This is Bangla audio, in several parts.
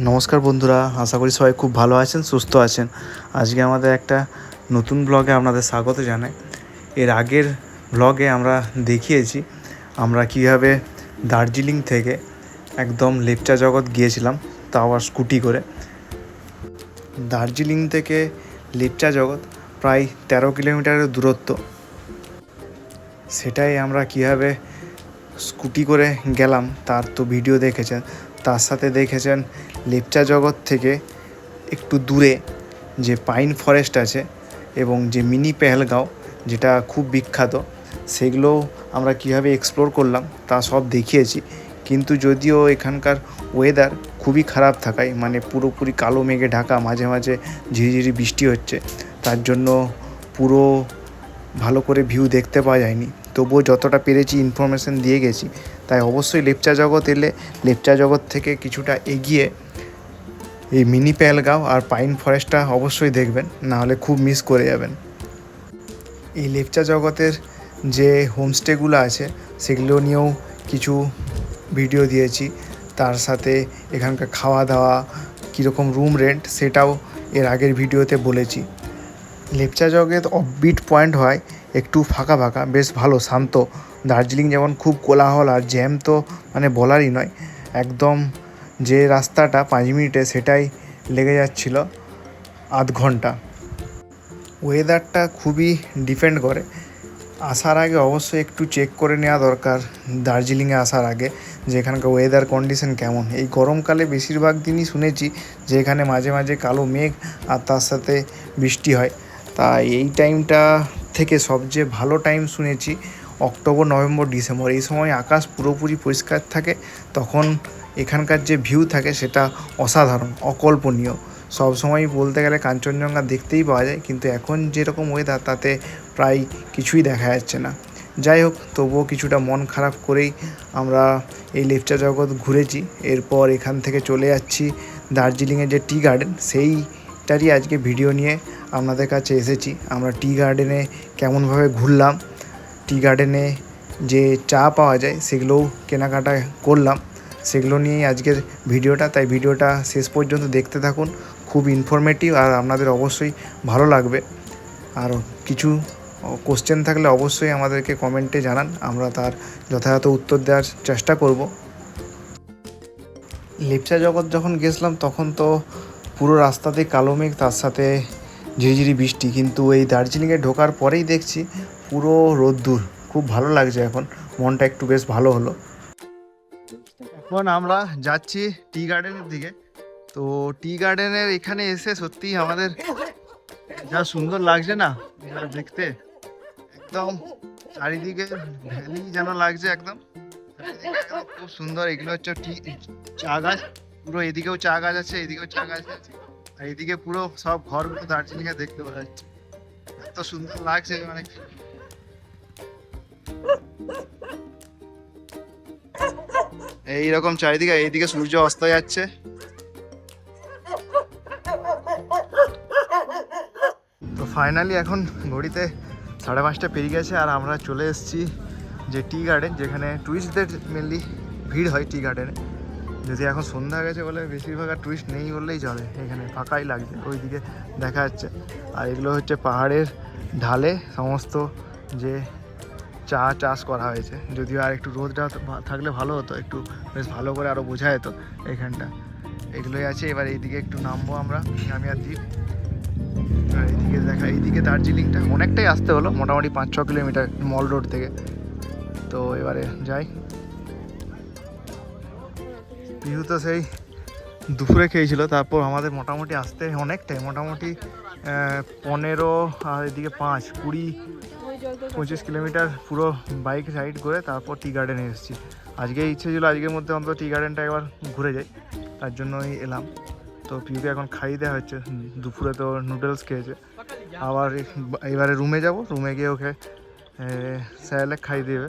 নমস্কার বন্ধুরা, আশা করি সবাই খুব ভালো আছেন, সুস্থ আছেন। আজকে আমাদের একটা নতুন ব্লগে আপনাদের স্বাগত জানাই। এর আগের ব্লগে আমরা দেখিয়েছি আমরা কীভাবে দার্জিলিং থেকে একদম লেপচা জগৎ গিয়েছিলাম, তাও আবার স্কুটি করে। দার্জিলিং থেকে লেপচা জগৎ প্রায় 13 কিলোমিটারের দূরত্ব। সেটাই আমরা কীভাবে স্কুটি করে গেলাম তার তো ভিডিও দেখেছেন। তার সাথে দেখেছেন লেপচা জগৎ থেকে একটু দূরে যে পাইন ফরেস্ট আছে এবং যে মিনি পেহেলগাঁও যেটা খুব বিখ্যাত, সেগুলো আমরা কীভাবে এক্সপ্লোর করলাম তা সব দেখিয়েছি। কিন্তু যদিও এখানকার ওয়েদার খুবই খারাপ থাকায়, মানে পুরোপুরি কালো মেঘে ঢাকা, মাঝে মাঝে ঝিরিঝিরি বৃষ্টি হচ্ছে, তার জন্য পুরো ভালো করে ভিউ দেখতে পাওয়া যায়নি। তবুও যতটা পেরেছি ইনফরমেশান দিয়ে গেছি। তাই অবশ্যই লেপচা জগৎ এলে লেপচা জগৎ থেকে কিছুটা এগিয়ে এই মিনি পেহেলগাঁও আর পাইন ফরেস্টটা অবশ্যই দেখবেন, নাহলে খুব মিস করে যাবেন। এই লেপচা জগতের যে হোমস্টেগুলো আছে সেগুলো নিয়েও কিছু ভিডিও দিয়েছি। তার সাথে এখানকার খাওয়া দাওয়া, কীরকম রুম রেন্ট, সেটাও এর আগের ভিডিওতে বলেছি। লেপচা জগৎ অফবিট পয়েন্ট হয় একটু ফাঁকা ফাঁকা, বেশ ভালো শান্ত। দার্জিলিং যেমন খুব কোলাহল আর জ্যাম তো মানে বলারই নয়, একদম যে রাস্তাটা 5 মিনিটে সেটাই লেগে যাচ্ছিল আধ ঘন্টা। ওয়েদারটা খুবই ডিপেন্ড করে। আসার আগে অবশ্যই একটু চেক করে নেওয়া দরকার দার্জিলিংয়ে আসার আগে, যে এখানকার ওয়েদার কন্ডিশন কেমন। এই গরমকালে বেশিরভাগ দিনই শুনেছি যে এখানে মাঝে মাঝে কালো মেঘ আর তার সাথে বৃষ্টি হয়। তা এই টাইমটা থেকে সবচেয়ে ভালো টাইম শুনেছি অক্টোবর, নভেম্বর, ডিসেম্বর। এই সময় আকাশ পুরোপুরি পরিষ্কার থাকে, তখন এখানকার যে ভিউ থাকে সেটা অসাধারণ, অকল্পনীয়। সব সময় বলতে গেলে কাঞ্চনজঙ্ঘা দেখতেই পাওয়া যায়, কিন্তু এখন যেরকম ওয়েদার তাতে প্রায় কিছুই দেখা যাচ্ছে না। যাই হোক, তবুও কিছুটা মন খারাপ করেই আমরা এই লেপচা জগৎ ঘুরেছি। এরপর এখান থেকে চলে যাচ্ছি দার্জিলিংয়ের যে টি গার্ডেন, সেইটারই আজকে ভিডিও নিয়ে আপনাদের কাছে এসেছি। আমরা টি গার্ডেনে কেমনভাবে ঘুরলাম, টি গার্ডেনে যে চা পাওয়া যায় সেগুলোও কেনাকাটা করলাম, সেগুলো নিয়েই আজকের ভিডিওটা। তাই ভিডিওটা শেষ পর্যন্ত দেখতে থাকুন, খুব ইনফরমেটিভ আর আপনাদের অবশ্যই ভালো লাগবে। আর কিছু কোশ্চেন থাকলে অবশ্যই আমাদেরকে কমেন্টে জানান, আমরা তার যথাযথ উত্তর দেওয়ার চেষ্টা করব। লেপচা জগৎ যখন গেছিলাম তখন তো পুরো রাস্তাতেই কালো মেঘ, তার সাথে ঝিরিঝিরি বৃষ্টি। কিন্তু এই দার্জিলিংয়ে ঢোকার পরেই দেখছি পুরো রোদ্দুর, খুব ভালো লাগছে। এখন মনটা একটু বেশ ভালো হলো। এখন আমরা যাচ্ছি টি গার্ডেনের দিকে। তো টি গার্ডেনের এখানে এসে সত্যিই আমাদের যা সুন্দর লাগছে না দেখতে, একদম চারিদিকে ভ্যালি যেন লাগছে, একদম খুব সুন্দর। এগুলো হচ্ছে চা গাছ, পুরো এদিকেও চা গাছ আছে, এদিকেও চা গাছ আছে, আর এদিকে পুরো সব ঘরগুলো দার্জিলিং এ দেখতে পাওয়া যাচ্ছে। এত সুন্দর লাগছে, মানে এইরকম চারিদিকে। এইদিকে সূর্য অস্ত যাচ্ছে। তো ফাইনালি এখন ঘড়িতে 5:30 পেরিয়ে গেছে, আর আমরা চলে এসেছি যে টি গার্ডেন, যেখানে টুরিস্টদের মেনলি ভিড় হয় টি গার্ডেনে। যদি এখন সন্ধ্যা গেছে বলে বেশিরভাগ আর টুরিস্ট নেই বললেই চলে, এখানে ফাঁকাই লাগছে, ওইদিকে দেখা যাচ্ছে। আর এগুলো হচ্ছে পাহাড়ের ঢালে সমস্ত যে চা চাষ করা হয়েছে। যদিও আর একটু রোদটা থাকলে ভালো হতো, একটু বেশ ভালো করে আরও বোঝা যেত এইখানটা। এগুলোই আছে। এবার এইদিকে একটু নামবো আমরা, নামিয়ার দ্বীপ। আর এইদিকে দেখা, এইদিকে দার্জিলিংটা অনেকটাই আসতে হলো, মোটামুটি 5-6 কিলোমিটার মল রোড থেকে। তো এবারে যাই। পিহু তো সেই দুপুরে খেয়েছিল, তারপর আমাদের মোটামুটি আসতে অনেকটাই, মোটামুটি 15 আর এদিকে 5-20-25 কিলোমিটার পুরো বাইক রাইড করে তারপর টি গার্ডেনে এসেছি। আজকে ইচ্ছে ছিল আজকের মধ্যে অন্তত টি গার্ডেনটা একবার ঘুরে যাই, তার জন্যই এলাম। তো পিউকে এখন খাইয়ে দেওয়া হচ্ছে, দুপুরে তো নুডলস খেয়েছে। আবার এবারে রুমে যাব, রুমে গিয়ে ওকে স্যালাড খাইয়ে দেবে।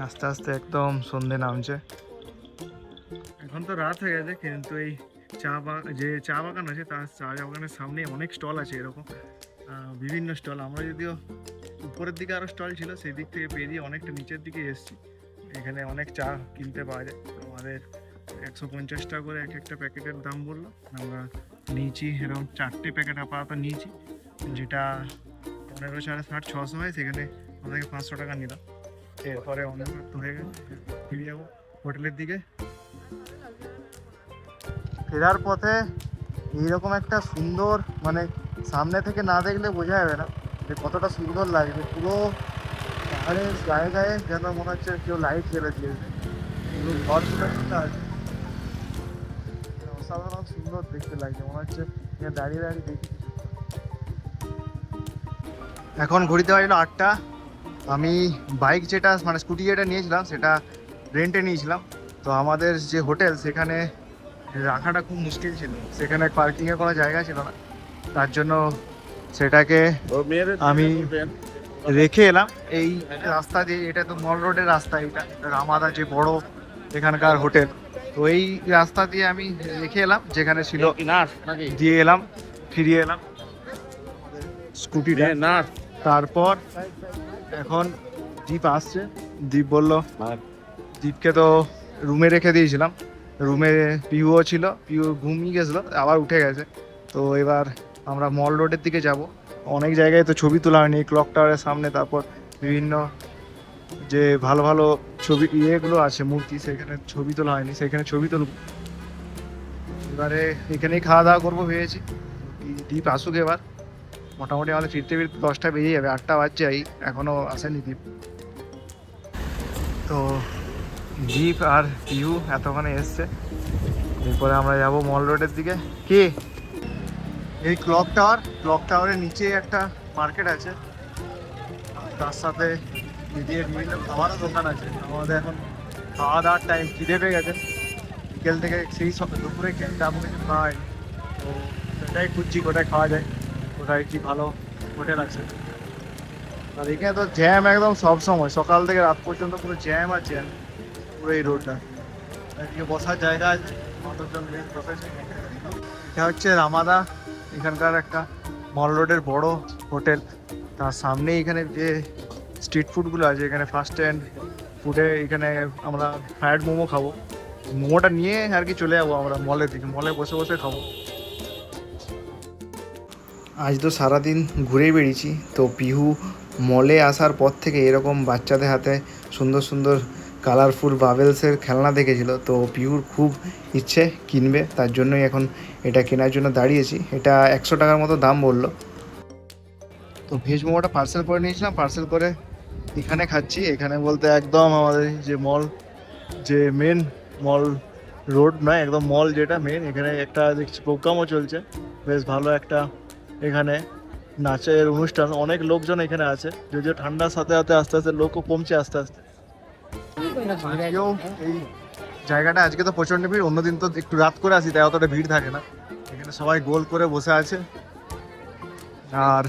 আস্তে আস্তে একদম সন্ধে নামছে। এখন তো রাত হয়ে গেছে, কিন্তু এই যে চা বাগান আছে তার চা বাগানের সামনে অনেক স্টল আছে, এরকম বিভিন্ন স্টল। আমরা যদিও উপরের দিকে আরও স্টল ছিল, সেই দিক থেকে পেরিয়ে অনেকটা নিচের দিকে এসেছি। এখানে অনেক চা কিনতে পাওয়া যায়। আমাদের 150 টাকা করে এক একটা প্যাকেটের দাম বললো, আমরা নিয়েছি এরকম 4টে প্যাকেট আপাতত নিয়েছি, যেটা 15, 60, 600 হয়, সেখানে আমাদেরকে 500 টাকা নিলাম। এরপরে অনেক তো হয়ে গেছে, ফিরে যাবো হোটেলের দিকে। ফেরার পথে এইরকম একটা সুন্দর, মানে সামনে থেকে না দেখলে বোঝা যাবে না যে কতটা সুন্দর লাগবে। পুরো পাহাড়ের গায়ে গায়ে যেন মনে হচ্ছে কেউ লাইট জ্বেলে দিয়েছে, পুরো ঘরগুলো আছে, অসাধারণ সুন্দর দেখতে লাগছে, মনে হচ্ছে দাঁড়িয়ে দাঁড়িয়ে দেখি। এখন ঘড়িতে বাজলো 8টা। আমি বাইক যেটা, মানে স্কুটি যেটা নিয়েছিলাম সেটা রেন্টে নিয়েছিলাম। তো আমাদের যে হোটেল সেখানে রাখাটা খুব মুশকিল ছিল, সেখানে পার্কিংয়ের কোনো জায়গা ছিল না, তার জন্য সেটাকে আমি রেখে এলাম এই রাস্তা দিয়ে। এটা তো মল রোডের রাস্তা, এটা রামাদা যে বড় এখানকার হোটেল, তো এই রাস্তা দিয়ে আমি রেখে এলাম যেখানে ছিল, দিয়ে এলাম, ফিরিয়ে এলাম স্কুটিটা। তারপর এখন দীপ আসছে, দীপ বললো, দীপকে তো রুমে রেখে দিয়েছিলাম, রুমে পিউও ছিল, পিউ ঘুমিয়ে গেছিলো, আবার উঠে গেছে। তো এবার আমরা মল রোডের দিকে যাব। অনেক জায়গায় তো ছবি তোলা হয়নি, ক্লক টাওয়ারের সামনে, তারপর বিভিন্ন যে ভালো ভালো ছবি ইয়েগুলো আছে মূর্তি, সেখানে ছবি তোলা হয়নি, সেখানে ছবি তুলব। এবারে এখানেই খাওয়া দাওয়া করবো ভেবেছি। দীপ আসুক এবার, মোটামুটি আমাদের ফিরতে ফিরতে 10টা বেজে যাবে, 8টা বাজছে, এখনও আসেনি দীপ। তো দীপ আর পিহু এতক্ষণে এসছে, এরপরে আমরা যাব মল রোডের দিকে। কি এই ক্লক টাওয়ারের নিচে একটা মার্কেট আছে, তার সাথে দিয়ে বিভিন্ন খাবারও দোকান আছে। আমাদের এখন খাওয়া দাওয়ার টাইম, খিদে পেয়ে গেছে, বিকেল থেকে সেই সব দুপুরে তেমন কিছু খাওয়া হয়নি। তো সেটাই খুঁজছি কোথায় খাওয়া যায়, কোথায় কি ভালো হোটেল আছে। আর এখানে তো জ্যাম একদম সব সময়, সকাল থেকে রাত পর্যন্ত পুরো জ্যাম আর জ্যাম পুরো এই রোডটা। এদিকে বসার জায়গা আছে, কতজন বসেছে। এটা হচ্ছে রামাদা, এখানকার একটা মল রোডের বড় হোটেল। তার সামনে এখানে যে স্ট্রিট ফুডগুলো আছে, এখানে ফার্স্ট হ্যান্ড ফুডে এখানে আমরা ফ্রায়েড মোমো খাবো। মোমোটা নিয়ে আর কি চলে যাবো আমরা মলের দিকে, মলে বসে বসে খাবো। আজ তো সারাদিন ঘুরেই বেরিয়েছি। তো পিহু মলে আসার পর থেকে এরকম বাচ্চাদের হাতে সুন্দর সুন্দর কালারফুল বাবেলসের খেলনা দেখেছিল, তো পিহুর খুব ইচ্ছে কিনবে, তার জন্যই এখন এটা কেনার জন্য দাঁড়িয়েছি। এটা 100 টাকার মতো দাম বললো। তো ভেজ মোমোটা পার্সেল করে নিয়েছিলাম, পার্সেল করে এখানে খাচ্ছি। এখানে বলতে একদম আমাদের যে মল, যে মেন মল রোড নয়, একদম মল যেটা মেন, এখানে একটা দেখছি প্রোগ্রামও চলছে, বেশ ভালো একটা এখানে নাচের অনুষ্ঠান। অনেক লোকজন এখানে আছে, যদিও ঠান্ডার সাথে সাথে আস্তে আস্তে লোকও কমছে আস্তে আস্তে। আজকেও এই জায়গাটা আজকে তো প্রচণ্ড ভিড়, অন্যদিন তো একটু রাত করে আসি তাই অতটা ভিড় থাকে না। এখানে সবাই গোল করে বসে আছে, আর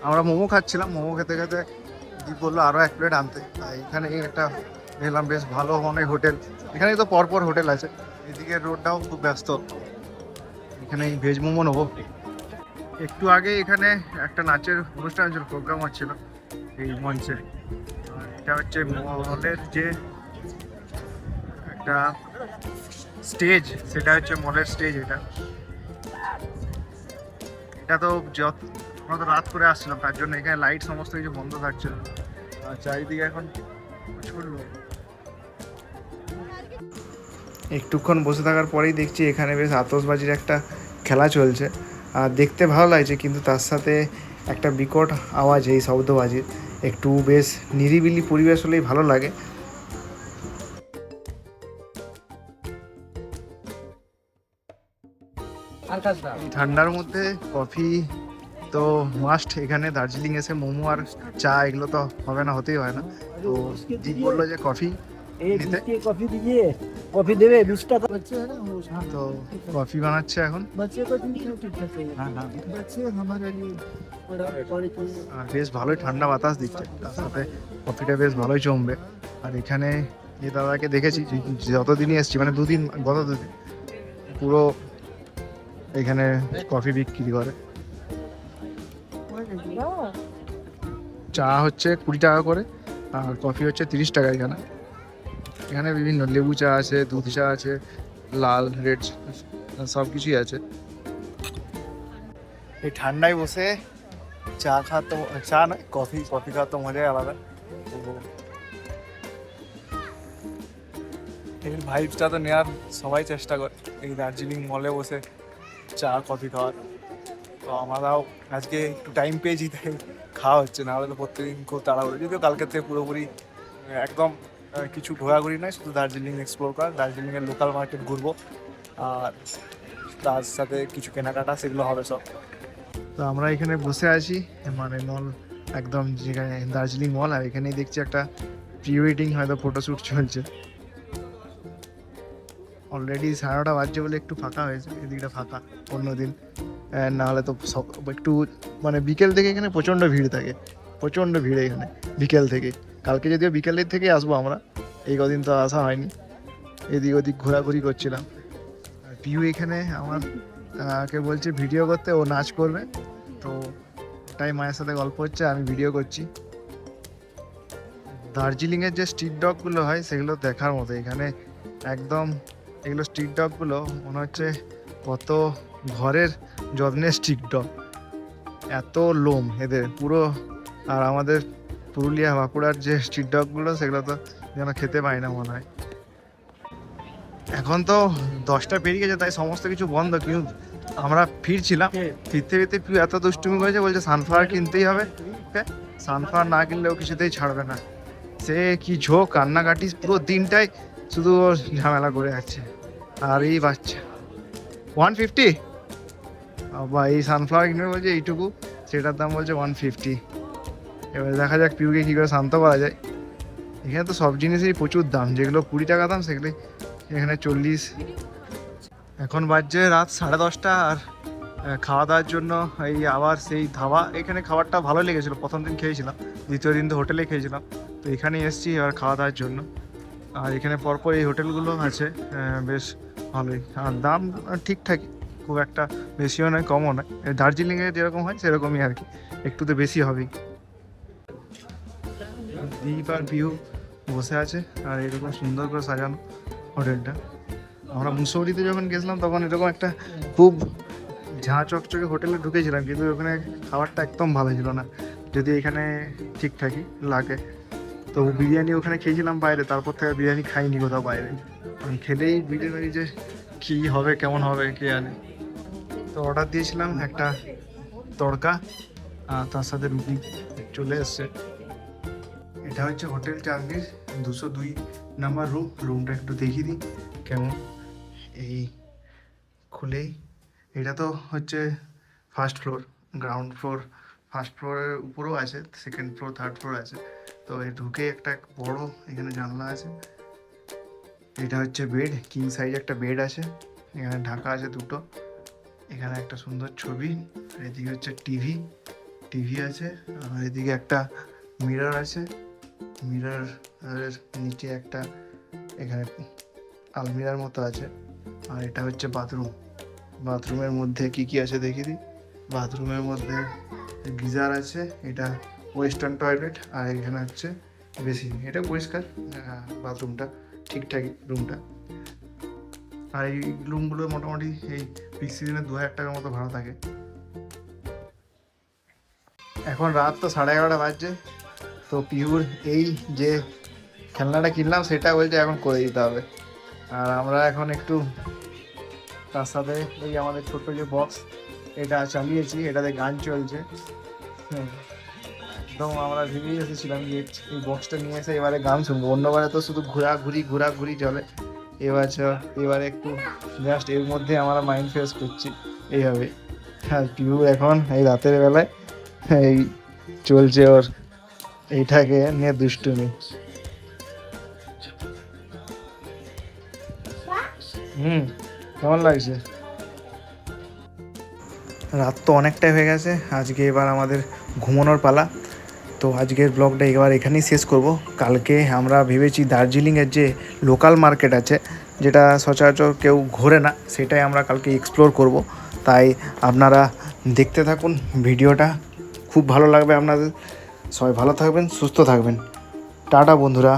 আমরা মোমো খাচ্ছিলাম। মোমো খেতে খেতে দীপ বললো আরও 1 প্লেট আনতে। এখানে একটা দেখলাম বেশ ভালো অনেক হোটেল, এখানে তো পরপর হোটেল আছে। এদিকে রোডটাও খুব ব্যস্ত, এখানে ভেজ মোমো নেবো। একটু আগে এখানে একটা নাচের অনুষ্ঠান ছিল, প্রোগ্রাম হচ্ছিল এই মঞ্চে। এটা হচ্ছে মলের যে একটা স্টেজ, সেটা হচ্ছে মলের স্টেজ। এটা তো আমরা তো রাত করে আসছিলাম, তার জন্য এখানে লাইট সমস্ত কিছু বন্ধ থাকছিল, আর চারিদিকে এখন প্রচুর লোক। একটুক্ষণ বসে থাকার পরেই দেখছি এখানে বেশ আতশবাজির একটা খেলা চলছে, আর দেখতে ভালো লাগছে, কিন্তু তার সাথে একটা বিকট আওয়াজ এই শব্দবাজির। একটু বেশ নিরিবিলি পরিবেশ হলেই ভালো লাগে। ঠান্ডার মধ্যে কফি তো মাস্ট। এখানে দার্জিলিং এসে মোমো আর চা এগুলো তো হবে না, হতেই হয় না। তো দীপ বললো যে কফি নিতে, কফি দেবে 20 টাকা। তো কফি বানাচ্ছে এখন। আর বেশ ভালোই ঠান্ডা বাতাস দিচ্ছে, তার সাথে কফিটা বেশ ভালোই জমবে। আর এখানে যে দাদাকে দেখেছি, যতদিনই এসছি, মানে গত 2 দিন পুরো এখানে কফি বিক্রি করে। চা হচ্ছে 20 টাকা করে, আর কফি হচ্ছে 30 টাকা এখানে। এখানে বিভিন্ন লেবু চা আছে, দুধ চা আছে, লাল রেড সব কিছুই আছে। এই ঠান্ডায় বসে চা খাওয়ার তো, চা নয় কফি খাওয়ার তো মজাই আলাদা। এই ভাইবসটা তো নেওয়ার সবাই চেষ্টা করে, এই দার্জিলিং মলে বসে চা কফি খাওয়ার। তো আমরাও আজকে একটু টাইম পেয়েছি তাই খাওয়া হচ্ছে, না হলে তো প্রত্যেকদিন খুব তাড়াহুড়ো। যদিও কালকে থেকে পুরোপুরি একদম কিছু ঘোরাঘুরি নয়, শুধু দার্জিলিং এক্সপ্লোর করা, দার্জিলিংয়ের লোকাল মার্কেট ঘুরবো আর তার সাথে কিছু কেনাকাটা সেগুলো হবে সব। তো আমরা এখানে বসে আছি, মানে মল একদম যেখানে দার্জিলিং মল, আর এখানেই দেখছি একটা প্রি ওয়েডিং হয়তো ফটোশ্যুট চলছে। অলরেডি 9:30 বাজছে বলে একটু ফাঁকা হয়েছে, এদিকটা ফাঁকা, অন্যদিন না হলে তো সব একটু মানে বিকেল থেকে এখানে প্রচণ্ড ভিড় থাকে, প্রচণ্ড ভিড় এখানে বিকেল থেকে। কালকে যদিও বিকেলের থেকে আসবো আমরা, এই কদিন তো আসা হয়নি, এদিক ওদিক ঘোরাঘুরি করছিলাম। আর পিউ এখানে আমার কে বলছে ভিডিও করতে, ও নাচ করবে, তো ওটাই মায়ের সাথে গল্প হচ্ছে, আমি ভিডিও করছি। দার্জিলিংয়ের যে স্ট্রিট ডগগুলো হয় সেগুলো দেখার মতো এখানে, একদম এগুলো স্ট্রিট ডগগুলো মনে হচ্ছে কত ঘরের যত্নের স্ট্রিট ডগ, এত লোম এদের পুরো। আর আমাদের পুরুলিয়া বাঁকুড়ার যে স্ট্রিট ডগগুলো সেগুলো তো যেন খেতে পাই না মনে হয়। এখন তো 10টা পেরিয়ে গেছে, তাই সমস্ত কিছু বন্ধ, কিন্তু আমরা ফিরছিলাম, ফিরতে ফিরতে এত দুষ্টুমি করেছে, বলছে সানফ্লাওয়ার কিনতেই হবে, ওকে সানফ্লাওয়ার না কিনলেও কিছুতেই ছাড়বে না। সে কি ঝোঁক, কান্নাকাটি, পুরো দিনটাই শুধু ওর ঝামেলা করে যাচ্ছে। আর এই বাচ্চা 150, বা এই সানফ্লাওয়ার কিনবে বলছে এইটুকু, সেটার দাম বলছে 150। এবার দেখা যাক পিউকে কী করে শান্ত করা যায়। এখানে তো সব জিনিসেরই প্রচুর দাম, যেগুলো 20 টাকা দাম সেগুলি এখানে 40। এখন বাজছে রাত 10:30, আর খাওয়া দাওয়ার জন্য এই আবার সেই ধাবা, এখানে খাবারটা ভালো লেগেছিলো, প্রথম দিন খেয়েছিলাম, দ্বিতীয় দিন তো হোটেলে খেয়েছিলাম, তো এখানেই এসেছি এবার খাওয়া দাওয়ার জন্য। আর এখানে পরপর এই হোটেলগুলো আছে, বেশ ভালোই, আর দাম ঠিকঠাকই, খুব একটা বেশিও নয় কমও নয়, দার্জিলিংয়ে যেরকম হয় সেরকমই আর কি, একটু তো বেশি হবেই। দ্বীপ আর পিউ বসে আছে, আর এরকম সুন্দর করে সাজানো হোটেলটা। আমরা মুসৌরিতে যখন গেছিলাম তখন এরকম একটা খুব ঝাঁ চকচকে হোটেলে ঢুকেছিলাম, কিন্তু ওখানে খাবারটা একদম ভালো ছিল না, যদি এখানে ঠিকঠাকই লাগে। তো বিরিয়ানি ওখানে খেয়েছিলাম বাইরে, তারপর থেকে বিরিয়ানি খাইনি কোথাও বাইরে, আমি খেলেই বিরিয়ানি যে কী হবে কেমন হবে কে জানে। তো অর্ডার দিয়েছিলাম একটা তড়কা, তার সাথে রুটি চলে এসছে। এটা হচ্ছে হোটেল চাঁদনির 202 নাম্বার রুমটা একটু দেখিয়ে দিই কেমন। এই খুলেই, এটা তো হচ্ছে first floor, ground floor, first ফ্লোরের উপরেও আছে, সেকেন্ড ফ্লোর, থার্ড ফ্লোর আছে। তো এই ঢুকে একটা বড় এখানে জানলা আছে, এটা হচ্ছে বেড, কিং সাইজ একটা বেড আছে, এখানে ঢাকা আছে দুটো, এখানে একটা সুন্দর ছবি, আর এদিকে হচ্ছে টিভি আছে, আর এদিকে একটা মিরর আছে, মিররের নিচে একটা এখানে আলমিরার মতো আছে। আর এটা হচ্ছে বাথরুমের মধ্যে কি আছে দেখিয়ে দিই। বাথরুমের মধ্যে গিজার আছে, এটা ওয়েস্টার্ন টয়লেট, আর এখানে হচ্ছে বেসিন, এটা পরিষ্কার, বাথরুমটা ঠিকঠাকই রুমটা। আর এই রুমগুলো মোটামুটি এই পিক সিজনে 2000 টাকার মতো ভাড়া থাকে। এখন রাত তো 11:30 বাজছে, তো পিউর এই যে খেলনাটা কিনলাম সেটা বলছে এখন করে দিতে হবে, আর আমরা এখন একটু তার সাথে এই আমাদের ছোট্ট যে বক্স এটা চালিয়েছি, এটাতে গান চলছে। একদম আমরা ভেবেই এসেছিলাম যে এই বক্সটা নিয়ে এসে এবারে গান শুনবো, অন্যবারে তো শুধু ঘোরাঘুরি চলে, এবারে একটু জাস্ট এর মধ্যে আমরা মাইন্ড ফ্রেশ করছি এইভাবে। আর পিউ এখন এই রাতের বেলায় এই চলছে ওর এইটাকে নিয়ে দুষ্টুমি। কেমন লাগছে? রাত তো অনেকটাই হয়ে গেছে, আজকে এবার আমাদের ঘুমানোর পালা। তো আজকের ব্লগটা এবার এখানেই শেষ করব। কালকে আমরা ভেবেছি দার্জিলিংয়ের যে লোকাল মার্কেট আছে, যেটা সচরাচর কেউ ঘোরে না, সেটাই আমরা কালকে এক্সপ্লোর করব। তাই আপনারা দেখতে থাকুন ভিডিওটা, খুব ভালো লাগবে আপনাদের। সবাই ভালো থাকবেন, সুস্থ থাকবেন, টাটা বন্ধুরা।